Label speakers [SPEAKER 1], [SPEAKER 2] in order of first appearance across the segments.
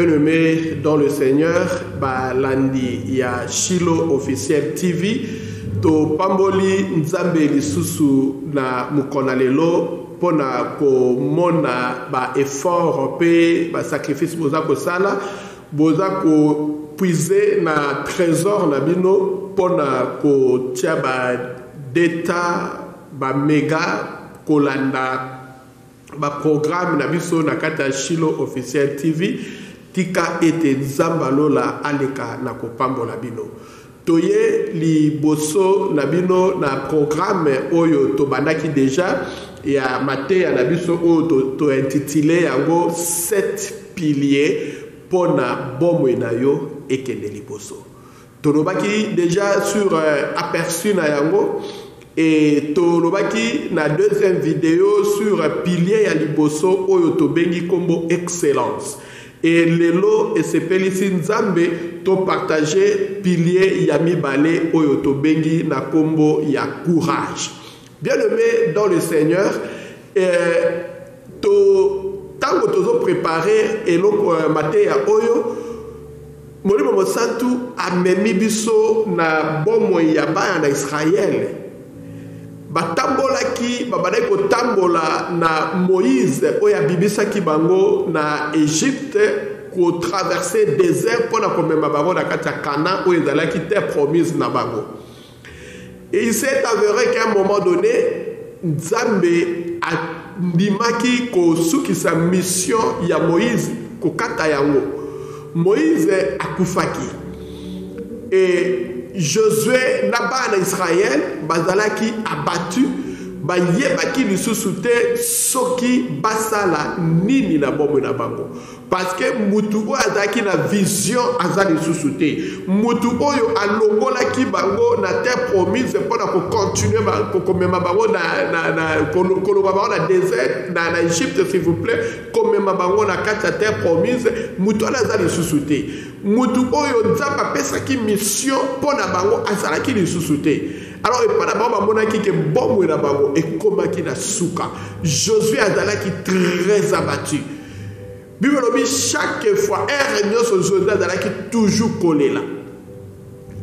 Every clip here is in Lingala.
[SPEAKER 1] Bien-aimés dans le Seigneur, lundi, il y a Shiloh Officiel TV. To pamboli nzambe lisusu na mukonalelo pona ko mona ba effort pe ba sacrifice boza ko sala boza ko puiser na trésor na bino pona ko tia ba data ba mega kolanda ba programme na biso na kata Shiloh Officiel TV tika ete nzamba lola aleka na ko pambola bino. Toye li boso nabino na programme oyo to bandaki déjà ya maté ya nabiso oyo to intitulé yango 7 piliers pona bomwe na yo ekende li boso. To lobaki déjà sur aperçu na yango et to lobaki na deuxième vidéo sur pilier ya liboso oyo to bengi kombo excellence. Et lelo et sepelisi nzambe to partager pilier ya mibale oyo to bengi na kombo ya courage. Bien-aimé dans le Seigneur, tango tozo préparer eloko maté ya oyo molimo mosantu amemi biso na bomo ya bana na Israël. Batambolaki babadai ko tambola na Moïse oya bibisaki bango na Égypte ko traverser désert pour na komema bango na kati ya Canaan oyo ezalaki terre promise na bango. Et il s'est avéré qu'à un moment donné Nzambe andimaki ko sukisa mission ya Moïse ko kata yango. Moïse akufaki. Et Josué n'a en Israël, bazalaki abattu, bayebaki lisusu te soki basala nini na bombe na bango. Parce que mutu oyo azalaki na vision azali lisusu te. Mutu oyo alongolaki bango na terre promise mpona ko continuer ko komema bango na koloba bango na désert na Égypte s'il vous plaît, komema bango na kati ya terre promise, mutu azali lisusu te. Mutu oyo nzambe apesaki mission mpona bango azalaki lisusu te. Alors epana bango bamonaki ke bomwe na bango ekomaki na suka. Josué azalaki très abattu. Bible lobi chaque fois un nyonso Josué azalaki toujours collé là.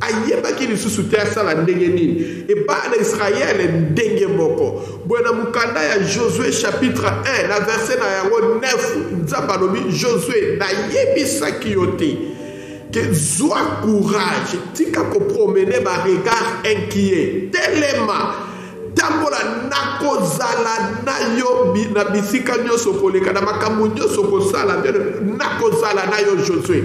[SPEAKER 1] Ayebaki lisusu te asala ndenge nini. Et bana Israël ndenge moko. Bona mukanda ya Josué chapitre 1 na verset na yango 9 nzamba lobi Josué na yebisaki yo te que sois courage, tika ko promener ba regard inquiet, telema, tambola nakozala na yo na bisika nyoso koleka na makambo nyoso kosala nakozala na yo Josué.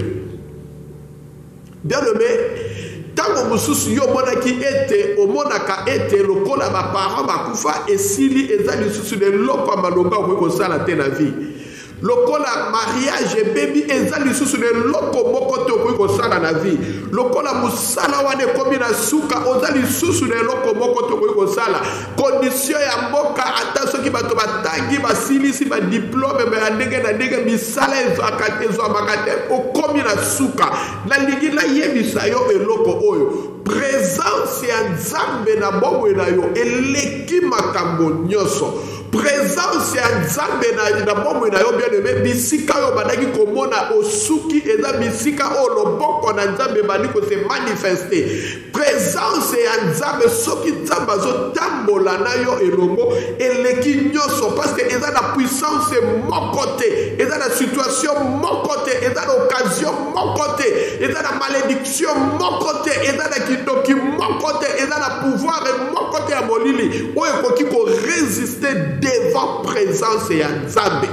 [SPEAKER 1] Bien-aimé, tango mususu yo monaki ete omonaka ete lokola ba parents bakufa esili ezali susu de loko malonga ko sala te na vie. Lokola mariage baby ezali susu de loko moko te ko sala na vie. Lokola musala wane komi na suka ozali susu de loko moko te ko sala. Condition ya mboka ata soki bato batangi basilisi ba diplôme ba ndenge na ndenge misala ezo akate zo makate okomi na suka. Na lingi na yebisa yo eloko oyo. Présence ya Nzambe na bomwe na yo eleki makambo nyoso. Présence ya Nzambe na bomwe na yo bien-aimé bisika yo badaki komona osuki eza bisika o loboko na Nzambe bandiko se manifester. Présence ya Nzambe soki Nzambe zo tambola na yo elongo eleki nyoso parce que eza na puissance mon côté, eza na situation mon côté, eza na occasion mon côté, eza na malédiction mon côté, eza na kitoki mon côté, eza na pouvoir mon côté ya molili oyo koki ko résister devant présence ya Nzambe.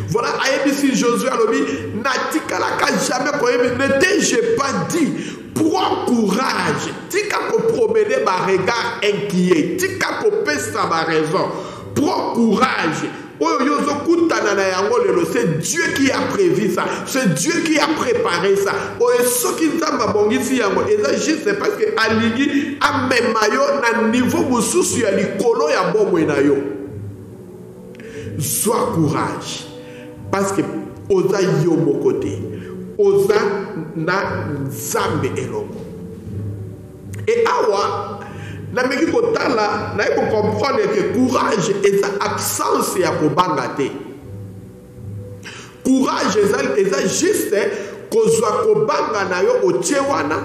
[SPEAKER 1] Voilà, ayebisi Josué alobi natikalaka jamais koyebi ne t'ai pas dit prends courage tika ko promener ba regard inquiet tika ko pesa ba raison prends courage. Oyo yozo kutana na yango lelo, c'est Dieu qui a prévu ça, c'est Dieu qui a préparé ça. Oyo soki nzamba bongisi yango eza juste parce que alingi amema yo na niveau mususu ya likolo ya bomwe na yo. Sois courage parce que oza yo mokote oza na Nzambe elongo. Et awa na meki kotala na eko comprendre que courage est absence ya kobanga te. courage eza juste kozwa kobanga na yo otie wana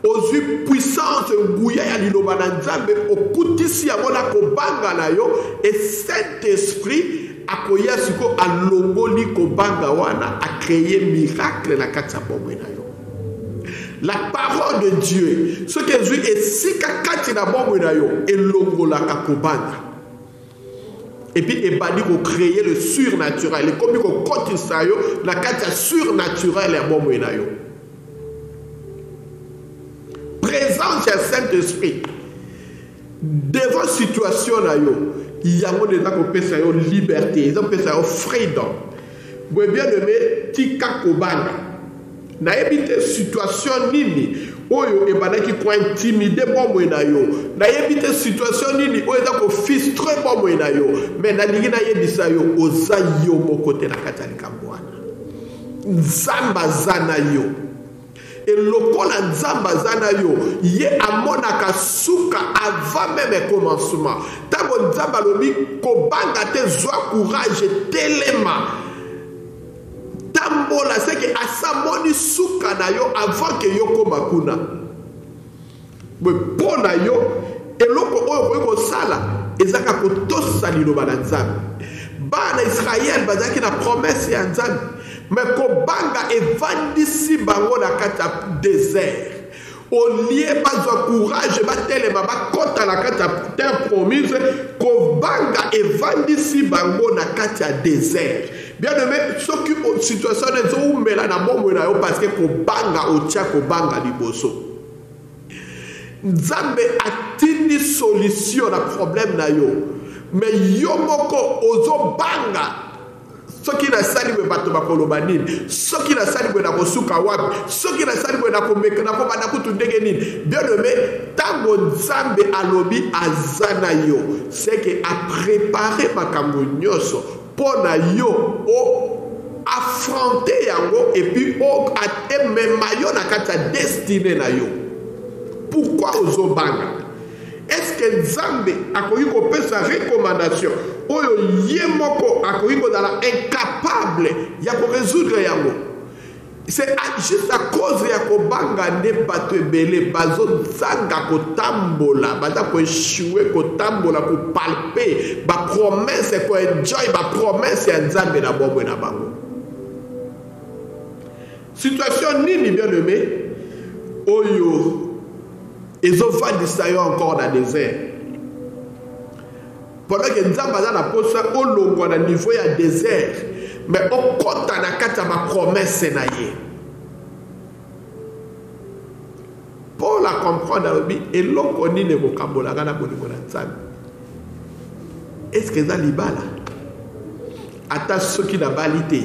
[SPEAKER 1] ozwi puissance nguya ya liloba na nzambe okutisi yango na kobanga na yo et Saint-Esprit akoya siko alongoli kobanga wana a créé miracle na kati ya bomoi na yo. La parole de Dieu ce que zwi esika kati na bomoi na yo elongolaka kobanga. Et puis, il va dire créer le surnaturel. Et comme il continue ça, la carte surnaturelle est bon. Présence du Saint-Esprit. Devant la situation, il y a une liberté, il y a une freedom. Vous bien aimé, tika kobanga. Na ebite situation nini oyo ebandaki ko intimider bomoi na yo na ebite situation nini oyo eza ko frustrer bomoi na yo mais na lingi na yebisa yo oza yo mokote na kati ya likambo wana nzamba zana yo elokola nzamba zana yo ye amonaka suka avant même commencement tango nzamba lobi kobanga te zwa courage telema tambola c'est que asamoni suka na yo avant que yo koma kuna pona yo eloko oyo ko sala ezaka kotosa liloba na nzambe bana Israël bazaki na promesse ya nzambe mais kobanga evandisi bango na kati ya désert olie bazwa courage batelema bakota na kati ya terre promise kobanga evandisi bango na kati ya désert. Bien aimé, ce qui est situation est où mais là na bombe na yo parce que kobanga otia kobanga liboso. Nzambe atini solution na problème na yo. Mais yo moko ozo banga. Ce qui na sali we bato bakoloba nini. Ce qui na sali we na kosuka wapi. Ce qui na sali we na komeka na kobanda kutu ndenge nini. Bien aimé, tango Nzambe alobi azana yo, c'est que a préparé makambo nyoso. Pour yo affronter yango et puis même mayo na kata destiné na yo. Pourquoi ozobanga? Est-ce que Nzambe akoyi ko pesa recommandation oyo yemoko akoyi ko dala incapable ya ko résoudre yango? C'est juste à cause ya kobanga nde bato ebele bazo zanga kotambola baza ko échouer kotambola ko palper ba promesse ko enjoy ba promesse ya Nzambe na bombo na bango. Situation nini bien aimé oyo ezovandisa yo encore dans le désert. Pendant que Nzambe aza na posa olongwa na niveau ya désert mais au kota na kata ma promesse na ye. Pour la comprendre et l'on ni ne vokabola na bolingo na Nzambe. Est-ce que ça libala? Ata soki na balite.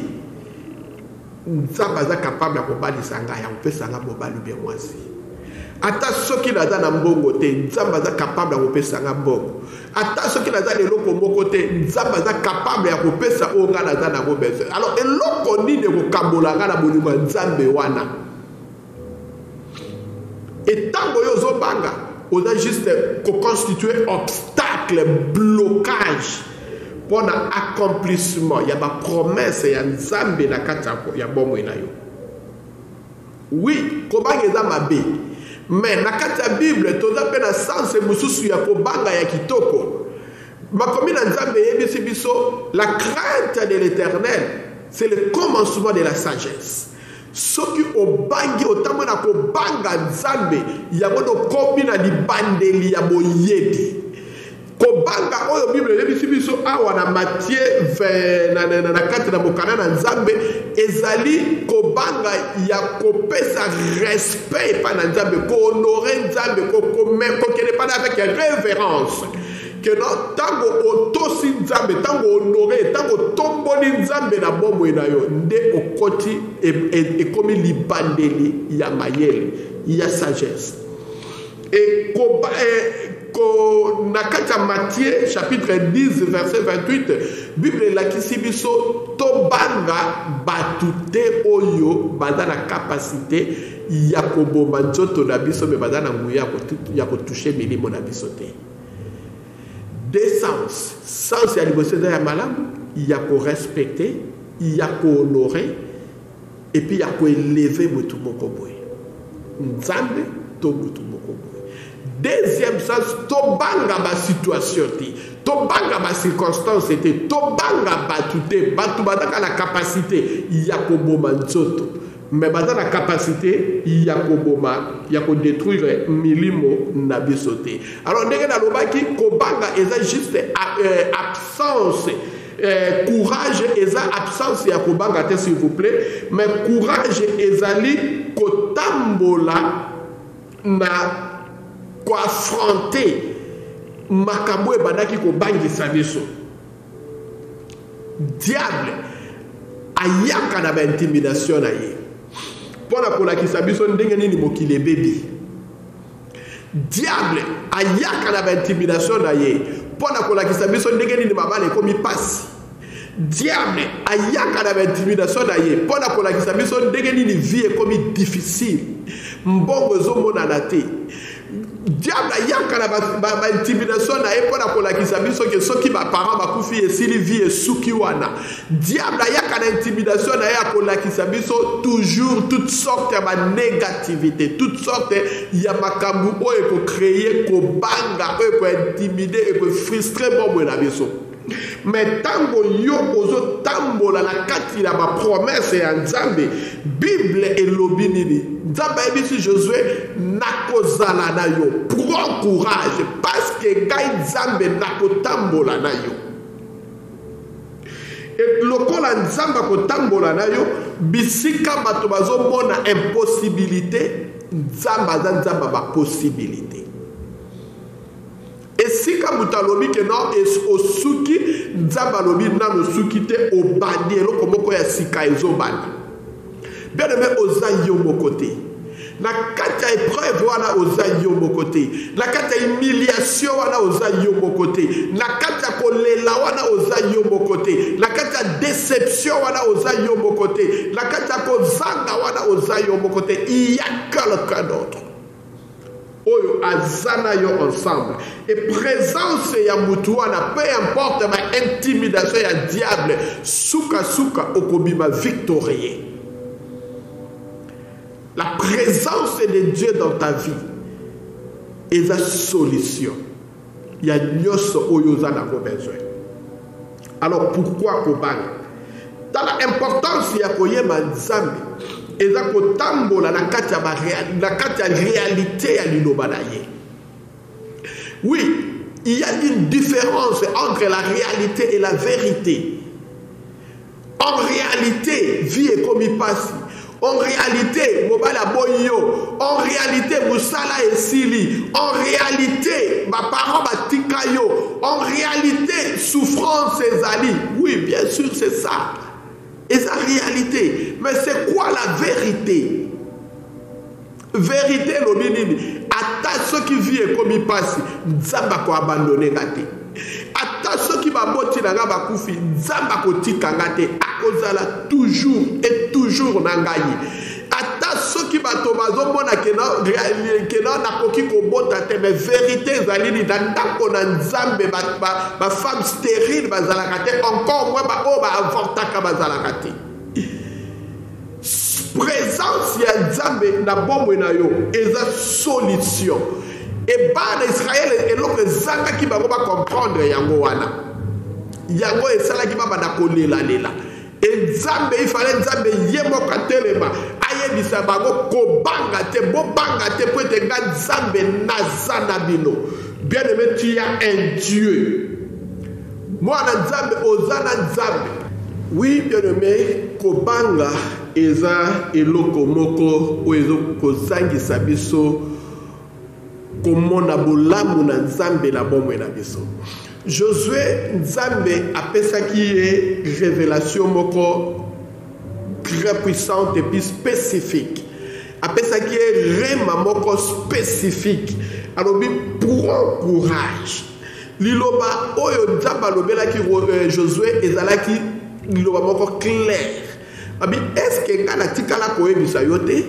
[SPEAKER 1] Nzambe aza capable ya kobalisa ngai ya kopesa nga bobali bien mwasi. Ata soki naza na mbongo te Nzambe aza capable ya kopesa nga mbongo. Ata soki naza eloko moko te Nzambe aza capable ya kopesa oyo nga naza nango besoin. Alors eloko nini kokambola nga na bolingo ya Nzambe wana? Et tango yo zobanga oza juste constituer obstacle, blocage pour l'accomplissement ya ba promesse ya Nzambe na kati ya bomoi na yo. Oui, kobanga eza mabe. Mais na kati ya Bible toza pe na sens mususu ya kobanga ya kitoko. Makomi na Nzambe yebisi biso la crainte de l'Éternel, c'est le commencement de la sagesse. Soki obangi otambo na kobanga Nzambe yango do komi na libandeli ya boyebi. Kobanga oyo Bible yebisi biso awa na Matthieu na kati na bokana na Nzambe ezali kobanga ya kopesa respect pa na Nzambe ko honorer Nzambe ko kene pas avec révérence que non tango otosi Nzambe tango honorer tango tomboli Nzambe na bomoi na yo nde okoti ekomi libandeli ya mayele ya sagesse et na kati ya Matthieu chapitre 10 verset 28 Bible elakisi biso tobanga batu te oyo baza na capacité ya koboma nzoto na biso me baza na nguya ya kotouche milimo na biso te. Des sens ya liboso ya malamu ya ko respecter il y a qu'à honorer et puis il y a qu'à élever mutu moko boye. Nzambe to mutu moko boye. Deuxième sens, tobanga ba situation ti, tobanga ba circonstance ti, tobanga ba tuté, batu badaka la capacité ya ko boma nzoto. Mais bata la capacité ya ko boma, ya ko détruire milimo na bisoté. Alors ndenge na lobaki kobanga eza juste absence courage eza absence ya kobanga te s'il vous plaît, mais courage ezali kotambola na ko affronter makambo ebandaki kobangisa biso. Diable ayaka na ba intimidation na ye pona kolakisa biso ndenge nini mokili ebebi. Diable ayaka na ba intimidation na ye pona kolakisa biso ndenge nini mabale ekomi pasi. Diable ayaka na ba intimidation na ye pona kolakisa biso ndenge nini vie ekomi difficile, mbongo ezomonana te. Diable ayaka na ba intimidation na ye pona kolakisa biso ke soki ba parents bakufi esili vie esuki wana. Diable ayaka na intimidation na ye akolakisa biso toujours toutes sortes ya ba négativité, toutes sortes ya makambu oyo eko créer ko banga oyo eko intimider eko frustrer bombo na biso. Mais tango yo ozo tambola na kati na ba promesse ya Nzambe, Bible elobi nini? Nzambe ebisi Josué nakozala na yo. Prends courage parce que gai Nzambe nakotambola na yo. Et lokola Nzambe kotambola na yo, bisika bato bazomona impossibilité, Nzambe ba possibilité. Et si comme tu as lobi que non, au suki, Nzamba lobi na no suki te au bandi, et l'autre moko ya sika ezo bandi. Bien aimé, oza yo mo côté. Na kata épreuve wana oza yo mo côté. Na kata humiliation wana oza yo mo côté. Na kata kolela wana oza yo mo côté. Na kata déception wana oza yo mo côté. Na kata kozanga wana oza yo mo côté. Il y a quelqu'un d'autre. Oyo azana yo ensemble. Et présence ya mutuana, peu importe ma intimidation ya diable, suka suka okobima victorieux. La présence de Dieu dans ta vie est la solution. Il y a nyoso oyo zana ko besoin. Alors pourquoi kobanga? Dans l'importance ya koyeba Nzambe, eza kotambola na kati ya réalité ya liloba na ye. Oui, il y a une différence entre la réalité et la vérité. En réalité, vie est comme il passe. En réalité, mobala boyo. En réalité, musala esili. En réalité, ma parent batika yo. En réalité, souffrance ezali. Oui, bien sûr, c'est ça. Et sa réalité. Mais c'est quoi la vérité? Vérité, l'obénini. Ata ceux qui vivent comme il passe, Nzamba ko abandonné gâté. Ata ceux qui va boti na ngaba kufi, Nzamba ko tika gâté. Akozala toujours et toujours nangayi. Ata ceux qui va tomazo mona kena na koki ko bota te, mais vérité zalini ndako na Nzambe ba femme stérile bazala gâté, encore moins ba o ba avortaka bazala gâté. Présence ya Nzambe na bombo na yo eza solution. Et bana Israël et l'autre zanga ki bango ba comprendre yango wana. Yango esala ki ba na kolela lela. Et Nzambe il fallait Nzambe yemo katelema ayebisa bango ko banga te bo banga te po te nga Nzambe nazana bino. Bien aimé, tu as un Dieu. Moi na Nzambe ozana Nzambe. Oui, bien aimé, ko banga eza eloko moko o ezo kozangisa biso komona bolamu na Nzambe na bomwe na biso. Josué Nzambe apesaki ye révélation moko très puissante et puis spécifique. Apesaki ye rema moko spécifique. Alors prends courage. Liloba oyo Nzambe alobelaki Josué ezalaki liloba moko clair. Est-ce que quand la tikala koyebisa yote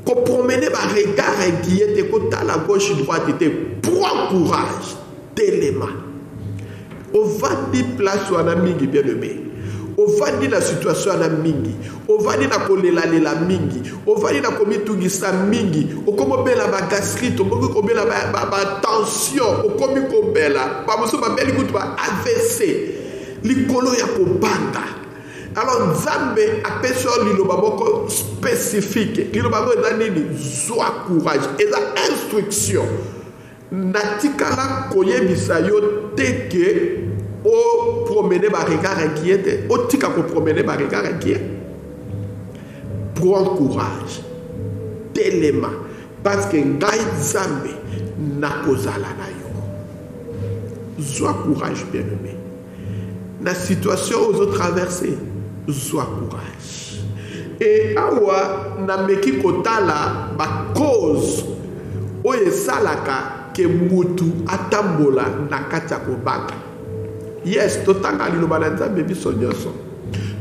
[SPEAKER 1] ko promener ba regard inquiété ko ta la gauche droite était prends courage téléma au vandi place wana mingi bien aimé ovandi na situation na mingi, ovandi na kolela mingi, ovandi na komitungisa mingi, okomobela ba gastrite, okomobela ba tension, okomikobela ba moso ba beli kutu ba AVC, likolo ya kobanda. Alors Nzambe apesho liloba moko spécifique, liloba moko eza nini? Zwa courage, eza instruction. Natikala koyebisa yo teke o promener ba regard inquiet, o tika ko promener ba regard inquiet. Prends courage, telema, parce que ngai Nzambe nakozala na yo. Zwa courage, bien-aimé. La situation aux autres traversées, sois courage. Et awa na meki kotala ba cause oye salaka ke mutu atambola na kati ya kobanga. Yes, totanga liloba na Nzambe biso nyonso.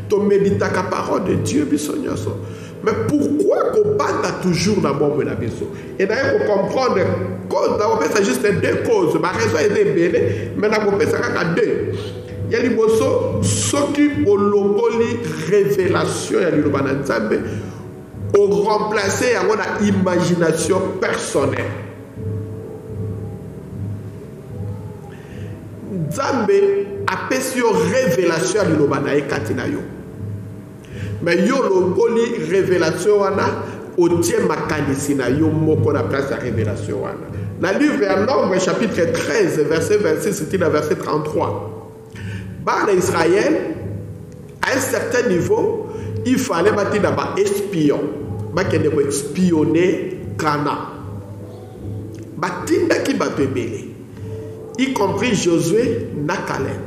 [SPEAKER 1] To méditaka parole de Dieu biso nyonso. Mais pourquoi kobanga toujours na bombe na biso? Et d'ailleurs pour comprendre cause na kopesa juste deux causes, ma raison est belle, mais na kopesa kaka deux. Ya liboso soki olongoli révélation ya liloba na Nzambe o remplacer yango na imagination personnelle. Nzambe apesi yo révélation ya liloba na ye kati na yo, mais yo longoli révélation wana otie makanisi na yo moko na place ya révélation wana. Na livre ya Nombre chapitre 13 verset 26 c'était le verset 33. Par Israël, à un certain niveau, il fallait mettre d'abord espion. Il fallait espionner Cana. Batinda qui va belé, y compris Josué na Caleb.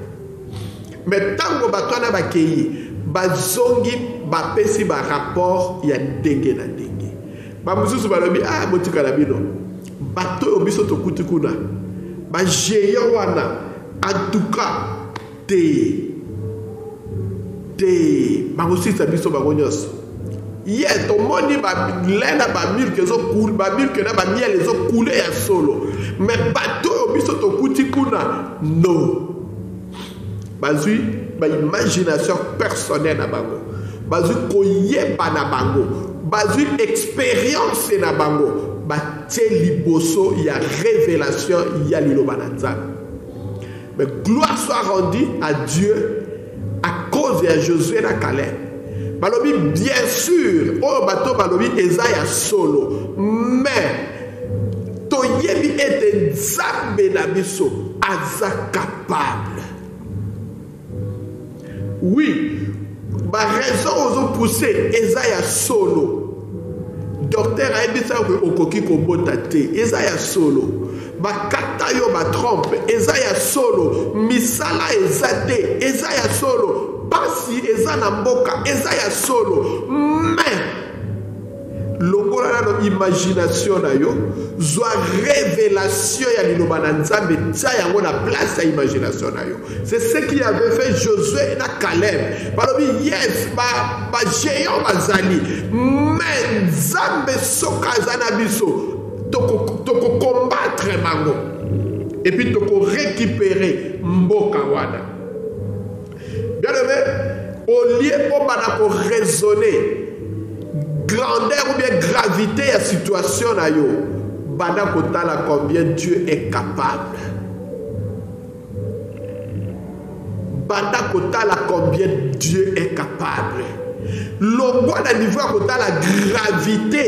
[SPEAKER 1] Mais tant que batona bakeyi, bazongi bapesi ba rapport ya ndenge na ndenge. Ba mususu balobi ah botika la bino. Bato obiso to kutikuna. Ba géant wana en tout cas magosisa biso bagonyos. Yes, to moni ba lena ba milk zo cool, ba milk na ba miel zo couler ya solo. Mais bato biso to kutikuna no. Bazui ba imagination personnelle na bango. Bazui koyeba na bango. Bazui expérience na bango. Ba tie liboso ya révélation ya liloba na Nzambe. Mais gloire soit rendue à Dieu à cause de Josué et Caleb. Balobi, bien sûr, oh bateau balobi Esaïa solo, mais toyebi ete Nzambe na biso aza capable. Oui, ma raison aux pousser Esaïa solo. Docteur a dit ça au koki kobota te. Esaïa solo. Bakata yo ba trompe, Esaïa solo, misala ezate, Esaïa solo, basi ezana mboka, Esaïa solo, mais longola na imagination na yo, zwa révélation ya liloba na Nzambe tia yango na place ya imagination na yo. C'est ce qui avait fait Josué na Caleb. Balobi yes, ba géant bazali, mais Nzambe soka zana biso. Toko combattre bango et puis toko récupérer mboka wana. Bien aimé, au lieu de raisonner grandeur ou bien gravité à situation na yo, bana kotala combien Dieu est capable. Bana kotala combien Dieu est capable. Longo na niveau à la gravité,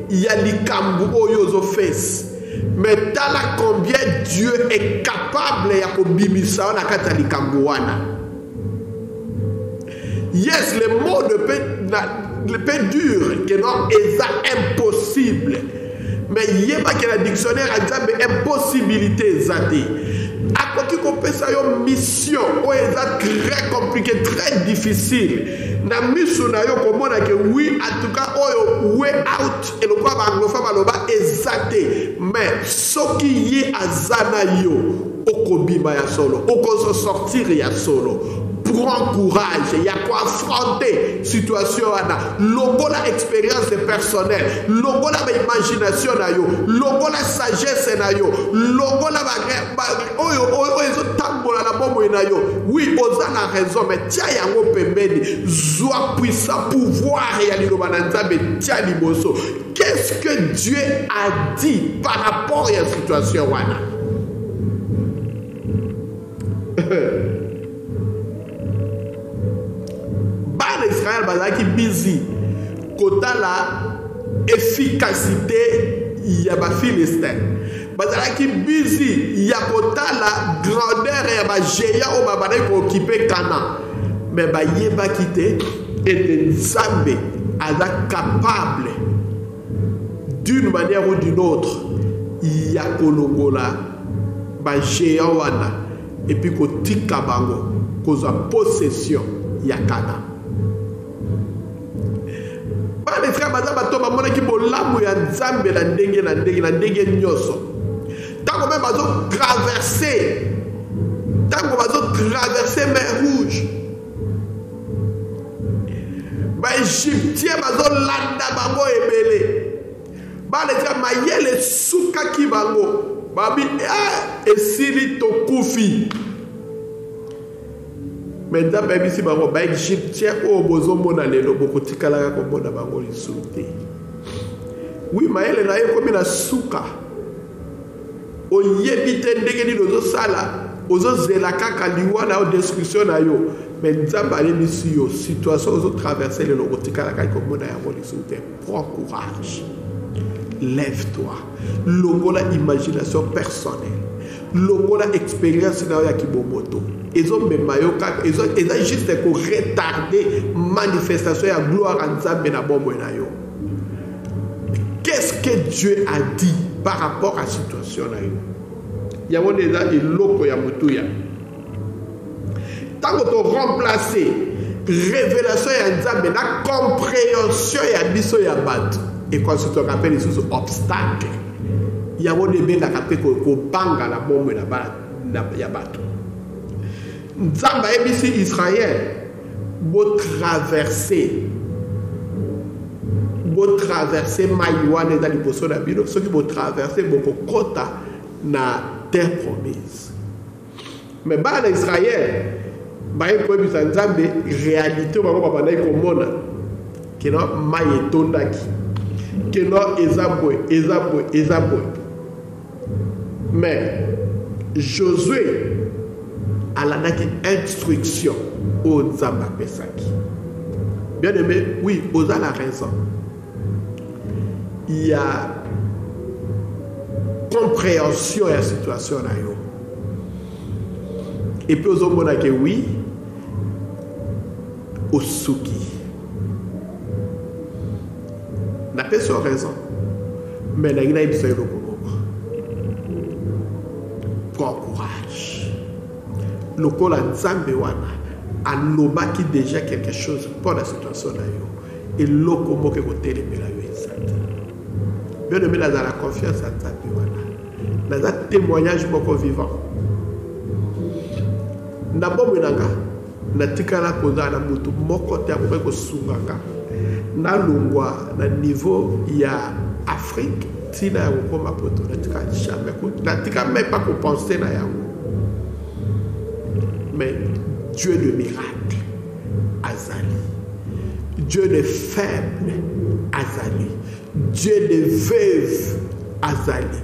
[SPEAKER 1] il y a likambu oyozo face. Mais tala combien Dieu est capable ya kobimisa na kata likambu wana. Yes, le mot ne peut dur que non est impossible. Mais yeba que la dictionnaire a dit impossibilité zati. À côté qu'on peut ça une mission où est très compliqué, très difficile. Na mission na yo komona que oui en tout cas oyo way out et le quoi anglophone baloba exacté. Mais ce qui est azana yo okobima ya solo, oko sortir ya solo. prends courage. Il y a quoi affronter situation wana. Logo la expérience personnelle, logo la imagination na yo, logo la sagesse na yo, logo la oyo tambola la bombo na yo. Oui, oza na raison, mais tia yango pembeni, zwa puissant pouvoir ya liloba na Nzambe tia liboso. Qu'est-ce que Dieu a dit par rapport à la situation wana? Ban Israël bazaki busy kota la efficacité ya ba Philistin. Bazaki busy ya kota la grandeur ya ba géant o ba bana ko occuper Canaan. Mais ba yeba kité et Nzambe aza capable d'une manière ou d'une autre ya kolongola ba géant wana et puis ko tika bango koza possession ya Canaan. Ba les frères baza bato ba mona ki bolamu ya Nzambe na ndenge nyoso. Tango même bazo traverser mer rouge. Ba Égyptien bazo landa bango ebele. Ba les frères mayele suka ki bango. Babi esili tokufi. Maintenant baby si bango ba Égyptien o bozo mona lelo bokotikala ko mona bango lisuté. Oui mayele na ye komi na suka. O yebite ndenge ni dozo sala, ozo zela kaka liwana o description na yo. Mais Nzambe ale bisi yo situation ozo traverser le bokotikala ko mona yango lisuté. Prends courage. Lève-toi. Longola imagination personnelle. Longola expérience na ya kibomoto. Ils ont même mayoka, ils ont juste pour retarder manifestation ya gloire en Nzambe na bombo na yo. Qu'est-ce que Dieu a dit par rapport à la situation na yo? Ya wone za iloko ya mutuya. Tant que tu remplacer révélation ya Nzambe na compréhension ya biso ya bato. Et quand tu te rappelles les obstacles, il y a des gens qui ont banga la bombe ya bato. Nzamba ebisi Israël bo traverser maïwane dans liposo na bino, ceux qui vont traverser beaucoup kota na terre promise. Mais ba Israël ba ko ebisa Nzambe réalité ba ko ba na ko mona que no maïe tondaki. Que non, Ezaboy. Mais Josué a la instruction au Nzamba Pesaki. Bien aimé, oui, Oza la raison. Il y a compréhension de la situation. Et puis Oza mona que oui, Osuki. N'a pas son raison. Mais n'a pas besoin de prends courage. Le col à Nzambe wana a lobaki déjà quelque chose pour la situation là yo. Et loko mo ke côté les mela yo exact. Bien aimé la confiance à Nzambe wana. Na témoignage moko vivant. Na bomo nanga na tikala koza na mutu moko te ko sungaka. Na longwa na niveau ya Afrique tina ya kokoma poto na tika jamais na tika même pas ko penser na yango. Mais Dieu de miracle azali, Dieu de faible azali, Dieu de veuve azali,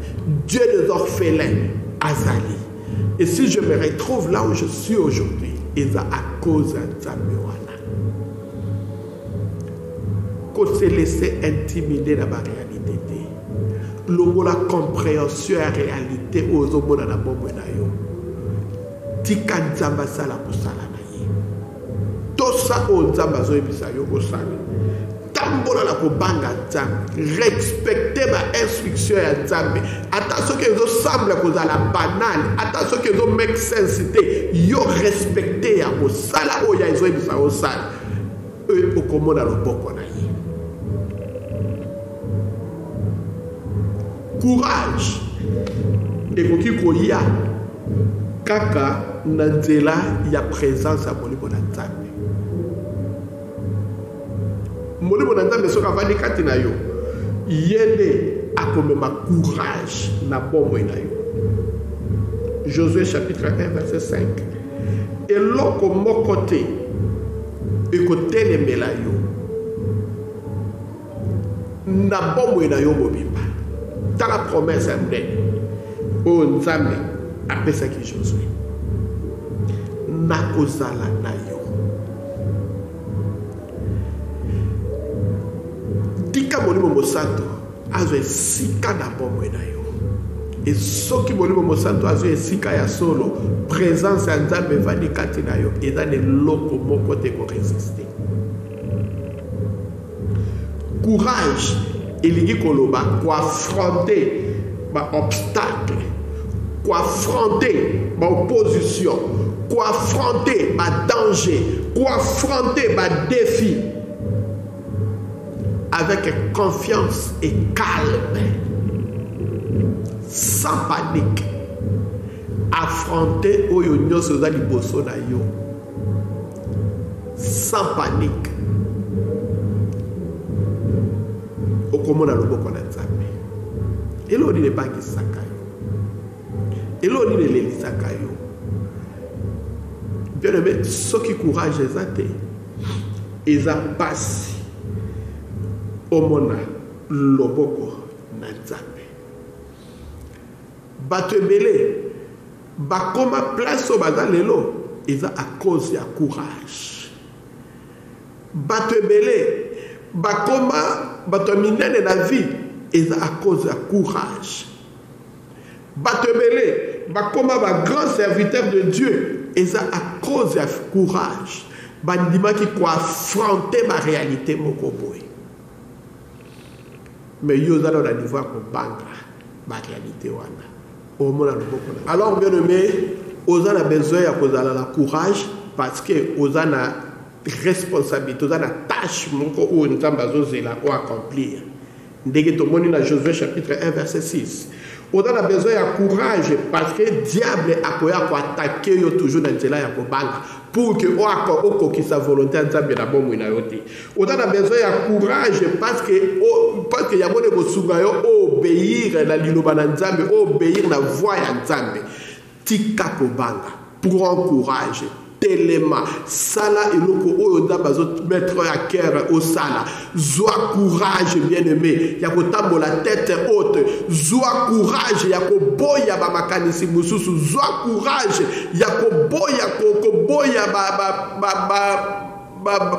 [SPEAKER 1] Dieu des orphelins azali. Et si je me retrouve là où je suis aujourd'hui, c'est à cause de Nzambe wana. Se laisser intimider dans la réalité. Logo la compréhension et la réalité aux hommes dans la bombe na yo. Tika Nzamba sala pour sala na ye. Tout ça au Nzamba zo ebisa yo ko sala. Tambola la ko banga Nzambe. Respecter ma instruction ya Nzambe. Attention que zo semble que za la banale. Attention que zo make sense te. Yo respecter ya ko sala o ya zo ebisa o sala. Eux au komona lo boko na ye. Courage et koki koya kaka na nzela ya présence ya molimo na nzambe. Molimo na nzambe soki avandi kati na yo, yende akomema courage na bomoi na yo. Josué chapitre 1 verset 5. Eloko moko te ekotelemela yo na bomoi na yo mobimba. Tala promesse ya monene oyo nzambe apesaki Josué. Nakozala na yo. Tika molimo mosantu azwa esika na bomoi na yo. Et soki molimo mosantu azwa esika ya solo, présence ya nzambe evandi kati na yo, eza na eloko moko te koresiste. Courage elingi koloba koaffronter baobstacle, koaffronter baopposition, koaffronter badanger, koaffronter badéfi avec confiance et calme, sans panique. Affronter oyo nyonso eza liboso na yo sans panique. Okomona loboko na nzambe. Elo ni nebangisaka yo, elo ni nelelisaka yo. Bien aimé, soki courage eza te, eza pasi omona loboko na nzambe. Bato ebele bakoma place o baza lelo eza à cause ya courage. Bato ebele bakoma bato minene na vie eza à cause ya courage. Bato ebele bakoma ba grand serviteur de Dieu eza à cause ya courage. Bandimaki ko affronter ma réalité moko boye. Mais yo za na niveau ko banga ma réalité wana. Alors bien aimé, on a besoin de la courage parce que on a la responsabilité, on a la tâche où nous avons accomplir. Dès que tout dans Josué chapitre 1 verset 6. On a besoin de courage parce que le diable a attaqué toujours dans le banga pour que on ait sa volonté de bon on a besoin de courage parce que y a des obéir à l'inobana obéir à la voix de Nzambe. Tika kobanga pour encourager. Telema sala eloko oyo da bazo mettre à cœur au sala. Zoa courage bien-aimé, ya kotambola tête haute. Zoa courage ya koboya ba makanisi mususu. Zoa courage ya koboya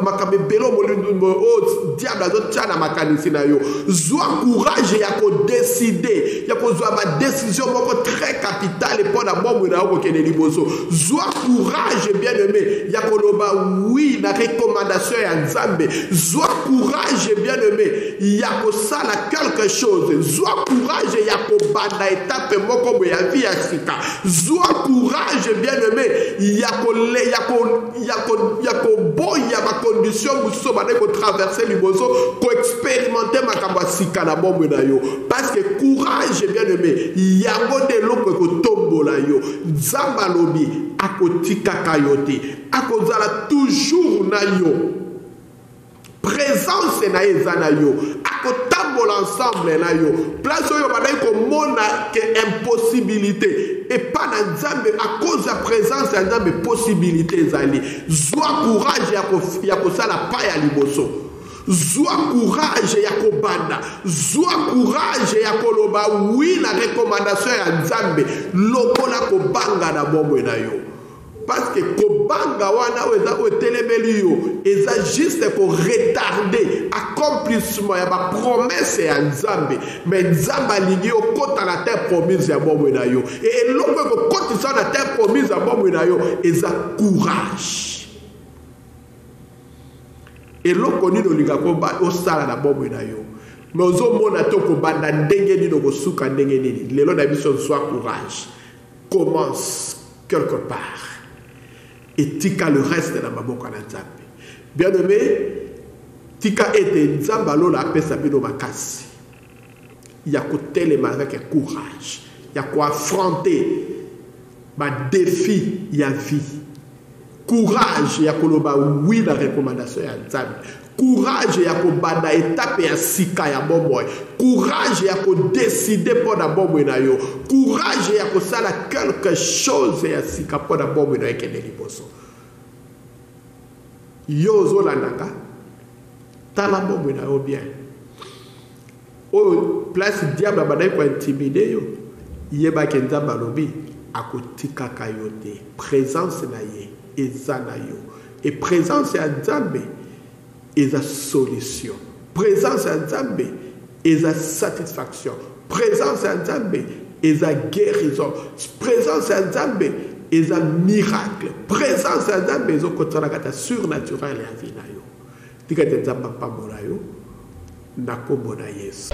[SPEAKER 1] makabe belo o diable azot tana makanisi na yo. Zoa courage ya ko décider, ya ko zoa ba décision moko très capitale pour na bombe na ko kene liboso. Zoa courage bien-aimé ya ko loba oui na recommandation ya Nzambe. Zoa courage bien-aimé ya ko sala quelque chose. Zoa courage ya ko banda étape moko ya vie ya sika. Zoa courage bien-aimé ya ko boya ma condition muso ba ko traverser liboso ko expérimenter makambo sika na bombe na yo parce que courage bien-aimé yango de loko ko tombola yo Nzamba lobi akotika kayote akozala toujours na yo présence na ezana yo akotambola ensemble na yo place yo ba ko mona que impossibilité et pas na Nzambe à cause de la présence de Nzambe possibilité zali. Zoa courage ya ko sala pa ya liboso. Zoa courage ya ko banda. Zoa courage ya ko loba oui la recommandation ya Nzambe lokola ko banga na bombo na yo. Parce que kobanga wana weza otelemeli yo eza juste pour retarder accomplissement ya ba promesse ya Nzambe mais Nzambe alingi yo kota na terre promise ya bombo na yo et eloko ko kotisa na terre promise ya bombo na yo eza courage eloko nino linga ko ba osala na bombo na yo mais ozomona to ko banda ndenge nino ko suka ndenge nini lelo na biso soit courage commence quelque part et tika le reste de la maboko na Nzambe. Bien aimé, tika ete Nzamba lola apesa bino makasi. Ya ko telema avec courage. Ya ko affronter ba défi ya vie. Courage ya koloba oui la recommandation ya nzambe. Courage ya kobanda étape ya sika ya bomboy. Courage ya ko décider pour na bomboy na yo. Courage ya ko sala quelque chose ya sika pour na bomboy na ekende liboso. Yo zolandaka tala bomboy na yo bien. O place diable badai ko intimider yo. Yeba kenza balobi akotika kayote. Présence na ye eza na yo. Et présence ya nzambe et la solution. Présence à Nzambe et la satisfaction. Présence à Nzambe et la guérison. Présence à Nzambe et la miracle. Présence à Nzambe et la surnaturel et la vie. Tika te Nzamba pa mona yo. Nako mona Yesu.